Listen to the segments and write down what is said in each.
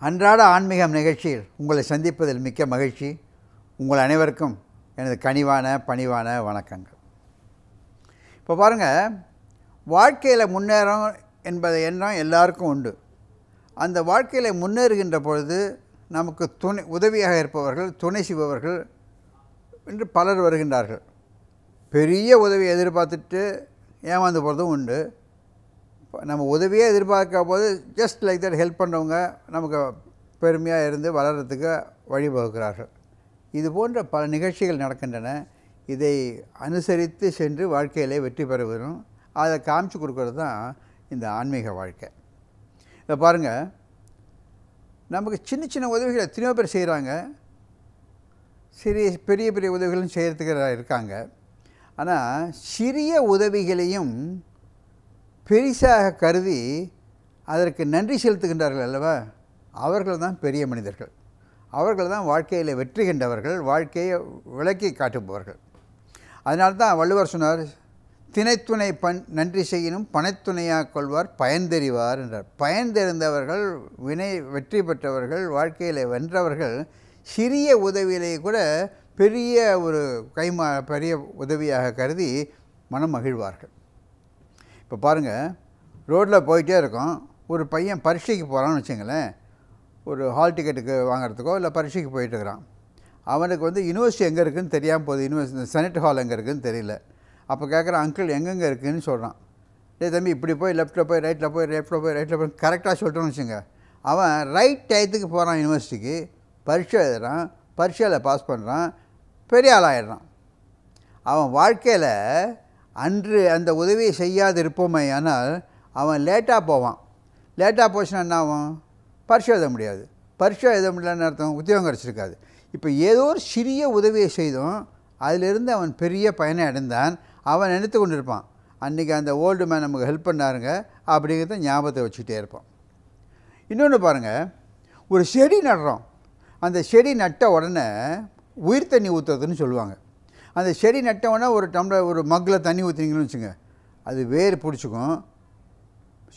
அன்றாட ஆன்மீகம் நிகழ்ச்சியில் உங்களை சந்திப்பதில் மிக்க மகிழ்ச்சி. உங்கள் அனைவருக்கும் எனது கனிவான பணிவான வணக்கங்கள். இப்போ பாருங்கள், வாழ்க்கையில் முன்னேறம் என்பது எண்ணம் எல்லாருக்கும் உண்டு. அந்த வாழ்க்கையில் முன்னேறுகின்ற பொழுது நமக்கு உதவியாக இருப்பவர்கள், துணை செய்பவர்கள் என்று பலர் வருகின்றார்கள். பெரிய உதவியை எதிர்பார்த்துட்டு ஏமாந்து போகிறதும் உண்டு. நம்ம உதவியே எதிர்பார்க்க போது ஜஸ்ட் லைக் தட் ஹெல்ப் பண்ணுறவங்க நமக்கு பெருமையாக இருந்து வளர்கிறதுக்கு வழிவகுக்கிறார்கள். இது போன்ற பல நிகழ்ச்சிகள் நடக்கின்றன. இதை அனுசரித்து சென்று வாழ்க்கையிலே வெற்றி பெற வரும். அதை காமிச்சு கொடுக்கறது தான் இந்த ஆன்மீக வாழ்க்கை. இதை பாருங்கள், நமக்கு சின்ன சின்ன உதவிகள் எத்தனையோ பேர் செய்கிறாங்க. பெரிய பெரிய உதவிகளும் செய்கிறதுக்கு இருக்காங்க. ஆனால் சிறிய உதவிகளையும் பெரிசாக கருதி அதற்கு நன்றி செலுத்துகின்றார்கள் அல்லவா, அவர்கள் தான் பெரிய மனிதர்கள். அவர்கள் தான் வாழ்க்கையில் வெற்றி கண்டவர்கள், வாழ்க்கையை விளக்கி காட்டுபவர்கள். அதனால தான் வள்ளுவர் சொன்னார், தினைத்துணை நன்றி செய்யினும் பனைத்துணையாக கொள்வார் பயன்தெறிவார் என்றார். பயன்தெறிந்தவர்கள், வெற்றி பெற்றவர்கள், வாழ்க்கையில் வென்றவர்கள் சிறிய உதவியிலே கூட பெரிய ஒரு பெரிய உதவியாக கருதி மனம் மகிழ்வார்கள். இப்போ பாருங்கள், ரோட்டில் போயிட்டே இருக்கோம். ஒரு பையன் பரீட்சைக்கு போகிறான்னு வச்சுங்களேன். ஒரு ஹால் டிக்கெட்டுக்கு வாங்குறதுக்கோ இல்லை பரீட்சைக்கு போயிட்டுருக்கிறான். அவனுக்கு யூனிவர்சிட்டி எங்கே இருக்குதுன்னு தெரியாமல் போகுது. யூனிவர்சிட்டி செனட் ஹால் எங்கே இருக்குதுன்னு தெரியல. அப்போ கேட்குறான், அங்கிள் எங்கெங்கே இருக்குதுன்னு சொல்கிறான். தம்பி இப்படி போய் லெஃப்ட்டில் போய் ரைட்டில் போய் ரைட்டில் போய் கரெக்டாக சொல்லிட்டோன்னு வச்சுங்க. அவன் ரைட் டயத்துக்கு போகிறான் யூனிவர்சிட்டிக்கு, பரீட்சை எழுதுகிறான், பரீட்சையில் பாஸ் பண்ணுறான், பெரிய ஆளாகிடுறான். அவன் வாழ்க்கையில் அன்று அந்த உதவியை செய்யாது இருப்போமே, ஆனால் அவன் லேட்டாக போவான். லேட்டாக போச்சுன்னா என்ன ஆகும்? பரீட்சை எழுத முடியாது. பரீட்சை எழுத முடியலன்னு அர்த்தம் உத்தியோகம் கிடச்சிருக்காது. இப்போ ஏதோ ஒரு சிறிய உதவியை செய்தும் அதிலிருந்து அவன் பெரிய பயனை அடைந்தான். அவன் நினைத்து கொண்டு இருப்பான், அன்றைக்கி அந்த ஓல்டு மேன் நமக்கு ஹெல்ப் பண்ணாருங்க அப்படிங்கிறத ஞாபகத்தை வச்சுக்கிட்டே இருப்பான். இன்னொன்று பாருங்கள், ஒரு செடி நடுறோம். அந்த செடி நட்ட உடனே உயிர் தண்ணி ஊற்றுறதுன்னு சொல்லுவாங்க. அந்த செடி நட்ட உடனே ஒரு டம்ளர் ஒரு மக்கில் தண்ணி ஊற்றினீங்கன்னு வச்சுங்க, அது வேர் பிடிச்சிக்கும்,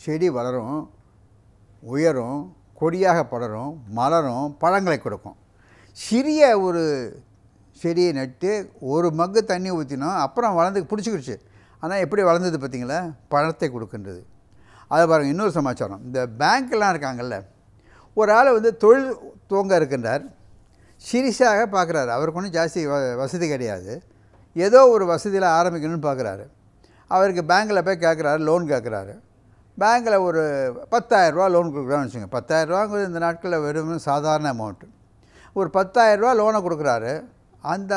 செடி வளரும், உயரும், கொடியாக படரும், மலரும், பழங்களை கொடுக்கும். சிறிய ஒரு செடியை நட்டு ஒரு மக்கு தண்ணி ஊற்றினோம், அப்புறம் வளர்ந்து பிடிச்சிக்கிடுச்சு. ஆனால் எப்படி வளர்ந்தது பார்த்திங்களா? பழத்தை கொடுக்கின்றது. அதை பாருங்கள். இன்னொரு சமாச்சாரம், இந்த பேங்க்கெலாம் இருக்காங்கல்ல, ஒரு ஆள் தொழில் துவங்க இருக்கின்றார். சீரியஸாக பார்க்குறாரு. அவருக்கு ஒன்றும் ஜாஸ்தி வசதி கிடையாது. ஏதோ ஒரு வசதியில் ஆரம்பிக்கணும்னு பார்க்குறாரு. அவருக்கு பேங்க்கில் போய் கேட்குறாரு, லோன் கேட்குறாரு. பேங்க்கில் ஒரு 10,000 ரூபா லோன் கொடுக்குறான்னு வச்சுங்க. 10,000 ரூபாங்கிறது இந்த நாட்களில் வெறும் சாதாரண அமௌண்ட்டு. ஒரு 10,000 ரூபா லோனை கொடுக்குறாரு. அந்த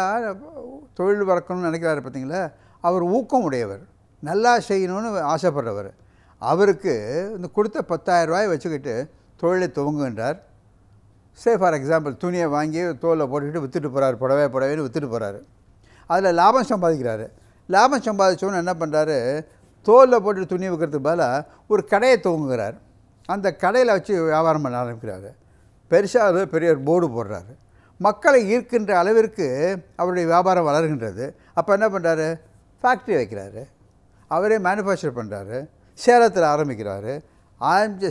தொழில் வளர்க்கணும்னு நினைக்கிறாரு பார்த்திங்களா, அவர் ஊக்கம் உடையவர், நல்லா செய்யணும்னு ஆசைப்படுறவர். அவருக்கு இந்த கொடுத்த 10,000 ரூபாயை வச்சுக்கிட்டு தொழிலை துவங்குகின்றார். ஃபார் எக்ஸாம்பிள், துணியை வாங்கி தோலில் போட்டுக்கிட்டு விற்றுட்டு போகிறார், புடவைன்னு விற்றுட்டு போகிறாரு. அதில் லாபம் சம்பாதிக்கிறாரு. லாபம் சம்பாதிச்சோன்னு என்ன பண்ணுறாரு, தோலில் போட்டு துணி விற்கிறதுக்கு பதிலாக ஒரு கடையை துவங்குகிறார். அந்த கடையில் வச்சு வியாபாரம் பண்ண ஆரம்பிக்கிறாரு. பெருசாக பெரிய போர்டு போடுறாரு. மக்களை ஈர்க்கின்ற அளவிற்கு அவருடைய வியாபாரம் வளர்கின்றது. அப்போ என்ன பண்ணுறாரு, ஃபேக்ட்ரி வைக்கிறாரு, அவரே மேனுஃபேக்சர் பண்ணுறாரு. சேலத்தில் ஆரம்பிக்கிறாரு.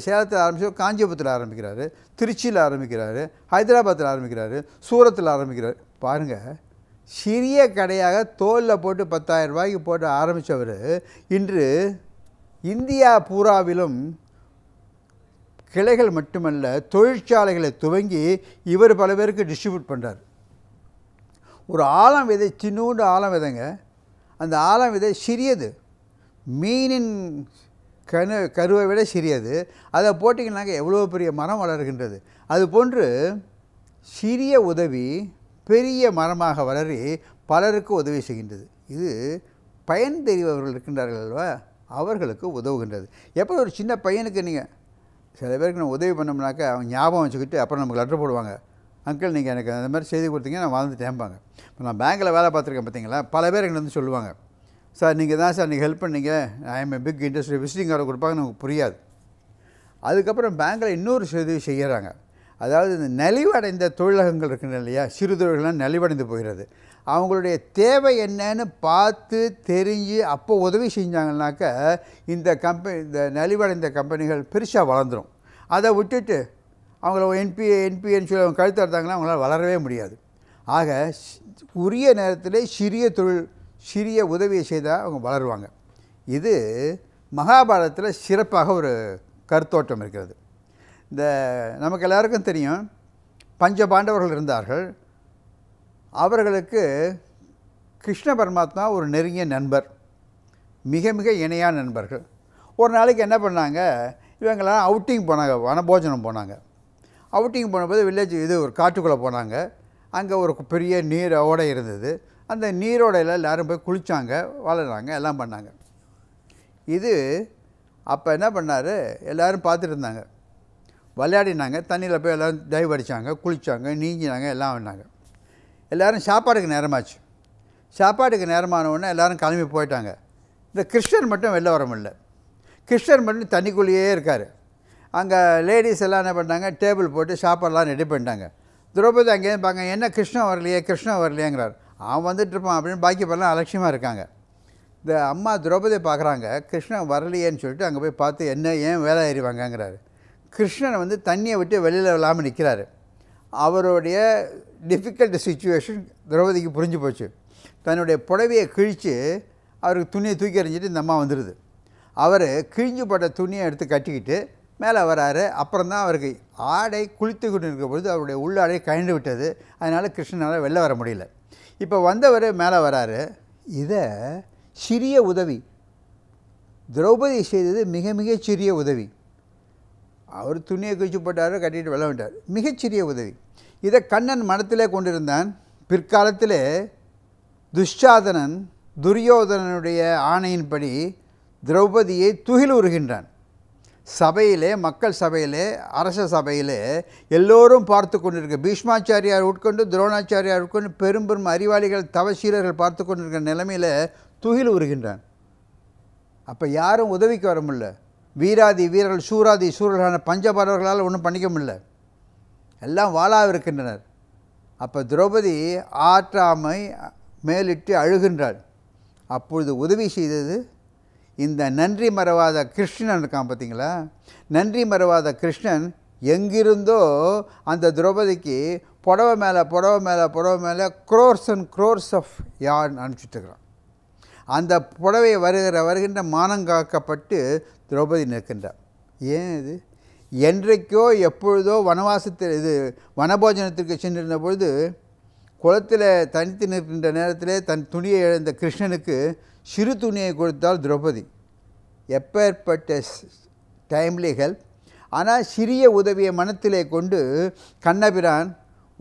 சேலத்தில் ஆரம்பித்து காஞ்சிபுரத்தில் ஆரம்பிக்கிறாரு, திருச்சியில் ஆரம்பிக்கிறாரு, ஹைதராபாத்தில் ஆரம்பிக்கிறாரு, சூரத்தில் ஆரம்பிக்கிறார். பாருங்கள், சிறிய கடையாக தோலில் போட்டு 10,000 ரூபாய்க்கு போட்டு ஆரம்பித்தவர் இன்று இந்தியா பூராவிலும் கிளைகள் மட்டுமல்ல, தொழிற்சாலைகளை துவங்கி இவர் பல பேருக்கு டிஸ்ட்ரிபியூட் பண்ணுறார். ஒரு ஆலம் விதை, சின்னூண்டு ஆலம் விதைங்க. அந்த ஆலம் விதை சிறியது, மீனின் கருவை விட சிறியது. அதை போட்டிங்கன்னாக்க எவ்வளோ பெரிய மரம் வளர்கின்றது. அதுபோன்று சிறிய உதவி பெரிய மரமாக வளரி பலருக்கு உதவி செய்கின்றது. இது பயன் தெரிபவர்கள் இருக்கின்றார்கள் அல்லவா, அவர்களுக்கு உதவுகின்றது. எப்போ ஒரு சின்ன பையனுக்கு நீங்கள் சில பேருக்கு நம்ம உதவி பண்ணோம்னாக்கா அவங்க ஞாபகம் வச்சுக்கிட்டு அப்புறம் நமக்கு லெட்டர் போடுவாங்க, அங்கிள் நீங்கள் எனக்கு அந்த மாதிரி செய்து கொடுத்தீங்க, நான் வாழ்ந்துட்டேன்பாங்க. இப்போ நான் பேங்க்கில் வேலை பார்த்துருக்கேன் பார்த்தீங்களா, பல பேர் எங்களுக்கு சொல்லுவாங்க, சார் நீங்கள் தான் சார் நீங்கள் ஹெல்ப் பண்ணீங்க, I am a big industry, visiting card கொடுப்பாங்க, நமக்கு புரியாது. அதுக்கப்புறம் பேங்க்கில் இன்னொரு செய்கிறாங்க. அதாவது இந்த நலிவடைந்த தொழிலகங்கள் இருக்கின்றன இல்லையா, சிறு தொழில்கள்லாம் நலிவடைந்து போகிறது. அவங்களுடைய தேவை என்னன்னு பார்த்து தெரிஞ்சு அப்போ உதவி செஞ்சாங்கன்னாக்க இந்த நலிவடைந்த கம்பெனிகள் பெருசாக வளர்ந்துடும். அதை விட்டுட்டு அவங்கள என்பின்னு சொல்லி அவங்க கழுத்து அறுத்தாங்கன்னா அவங்களால வளரவே முடியாது. ஆக உரிய நேரத்தில் சிறிய உதவியை செய்தால் அவங்க வளருவாங்க. இது மகாபாரதத்தில் சிறப்பாக ஒரு கருத்தோட்டம் இருக்கிறது. இந்த நமக்கு எல்லாருக்கும் தெரியும், பஞ்ச பாண்டவர்கள் இருந்தார்கள். அவர்களுக்கு கிருஷ்ண பரமாத்மா ஒரு நெருங்கிய நண்பர், மிக மிக இணையான நண்பர்கள். ஒரு நாளைக்கு என்ன பண்ணாங்க, இவங்களாம் அவுட்டிங் போனாங்க, வனபோஜனம் போனாங்க. அவுட்டிங் போனபோது ஒரு காட்டுக்குள்ளே போனாங்க. அங்கே ஒரு பெரிய நீர் ஓடை இருந்தது. அந்த நீரோடையில் எல்லோரும் போய் குளித்தாங்க, வளர்றாங்க, எல்லாம் பண்ணாங்க. இது அப்போ என்ன பண்ணார், எல்லோரும் பார்த்துட்டு இருந்தாங்க, விளையாடினாங்க, தண்ணியில் போய் எல்லோரும் டைவ் அடித்தாங்க, குளித்தாங்க, நீஞ்சினாங்க, எல்லாம் பண்ணாங்க. எல்லோரும் சாப்பாடுக்கு நேரமாச்சு. சாப்பாட்டுக்கு நேரமான உடனே எல்லோரும் கிளம்பி போயிட்டாங்க. இந்த கிருஷ்ணர் மட்டும் வெளில வர முடியல. கிருஷ்ணர் மட்டும் தண்ணிக்குள்ளேயே இருக்கார். அங்கே லேடிஸ் எல்லாம் என்ன பண்ணாங்க, டேபிள் போட்டு சாப்பாடெலாம் ரெடி பண்ணிட்டாங்க. திரௌபதி அங்கேயும் பார்க்க, என்ன கிருஷ்ணன் வரலையேங்கிறார். அவன் வந்துட்டுருப்பான் அப்படின்னு பாக்கி பேரெலாம் அலட்சியமாக இருக்காங்க. இந்த அம்மா திரௌபதியை பார்க்குறாங்க, கிருஷ்ணன் வரலையேன்னு சொல்லிட்டு அங்கே போய் பார்த்து ஏன் வேலை ஏறிவாங்கங்கிறாரு. கிருஷ்ணன் தண்ணியை விட்டு வெளியில் இல்லாமல் நிற்கிறாரு. அவருடைய டிஃபிகல்ட் சுச்சுவேஷன் திரௌபதிக்கு புரிஞ்சு போச்சு. தன்னுடைய புடவையை கிழித்து அவருக்கு துணியை தூக்கி எறிஞ்சிட்டு இந்த அம்மா வந்துடுது. அவர் கிழிஞ்சு போட்ட துணியை எடுத்து கட்டிக்கிட்டு மேலே வராரு. அப்புறம் தான் அவருக்கு ஆடை குளித்துக்கிட்டு இருக்கிற பொழுது அவருடைய உள்ளாடை கழிந்து விட்டது. அதனால் கிருஷ்ணனால் வெளில வர முடியல. இப்போ வந்தவர் மேலே வராரு. இதை சிறிய உதவி திரௌபதி செய்தது, மிக மிக சிறிய உதவி. அவர் துணியை கிழிச்சு போட்டார், கட்டிட்டு வெளில விட்டார், மிகச்சிறிய உதவி. இதை கண்ணன் மனத்திலே கொண்டிருந்தான். பிற்காலத்திலே துஷாதனன் துரியோதனனுடைய ஆணையின்படி திரௌபதியை துகிலுறுகின்றான். சபையிலே, மக்கள் சபையிலே, அரச சபையிலே எல்லோரும் பார்த்து கொண்டிருக்க, பீஷ்மாச்சாரியார் உட்கொண்டு துரோணாச்சாரியார் உட்கொண்டு பெரும் பெரும் அறிவாளிகள் தவசீலர்கள் பார்த்து கொண்டிருக்கிற நிலைமையில் துகில் உறுகின்றான். அப்போ யாரும் உதவிக்கு வர முடியல. வீராதி வீரர்கள், சூராதி சூரர்களான பஞ்சபாண்டவர்களால் ஒன்றும் பண்ணிக்க முடியல. எல்லாம் வாளாக இருக்கின்றனர். அப்போ திரௌபதி ஆற்றாமை மேலிட்டு அழுகின்றாள். அப்பொழுது உதவி செய்தது இந்த நன்றி மறவாத கிருஷ்ணன் இருக்கான் பார்த்தீங்களா. நன்றி மறவாத கிருஷ்ணன் எங்கிருந்தோ அந்த திரௌபதிக்கு புடவை மேலே க்ரோர்ஸ் அண்ட் க்ரோர்ஸ் ஆஃப் யார்ன் அனுப்பிச்சிட்டுருக்கிறான். அந்த புடவை வருகின்ற மானங்காக்கப்பட்டு திரௌபதி நிற்கின்றார். ஏன் இது? என்றைக்கோ எப்பொழுதோ வனபோஜனத்திற்கு சென்றிருந்த பொழுது குளத்தில் தனித்து நிற்கின்ற நேரத்திலே தன் துணியை இழந்த கிருஷ்ணனுக்கு சிறு துணியை கொடுத்தால் திரௌபதி. எப்பேற்பட்ட டைம்லி ஹெல்ப். ஆனால் சிறிய உதவியை மனத்திலே கொண்டு கண்ணபிரான்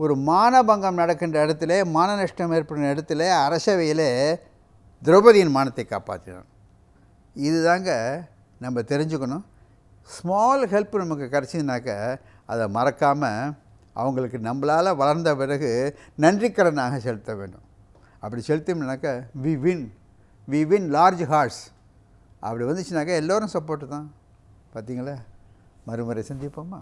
ஒரு மானபங்கம் நடக்கின்ற இடத்துல, மான நஷ்டம் ஏற்படுகிற இடத்துல அரசவையில் திரௌபதியின் மானத்தை காப்பாற்றினான். இதுதாங்க நம்ம தெரிஞ்சுக்கணும். ஸ்மால் ஹெல்ப் நமக்கு கிடச்சிதுனாக்க அதை மறக்காமல் அவங்களுக்கு நம்மளால் வளர்ந்த பிறகு நன்றிக்கடனாக செலுத்த வேண்டும். அப்படி செலுத்தினாக்க வி வின் லார்ஜ் ஹார்ட்ஸ். அப்படி வந்துச்சுனாக்கா எல்லோரும் சப்போர்ட்டு தான். பார்த்தீங்களா? மறுமுறை சந்திப்போமா?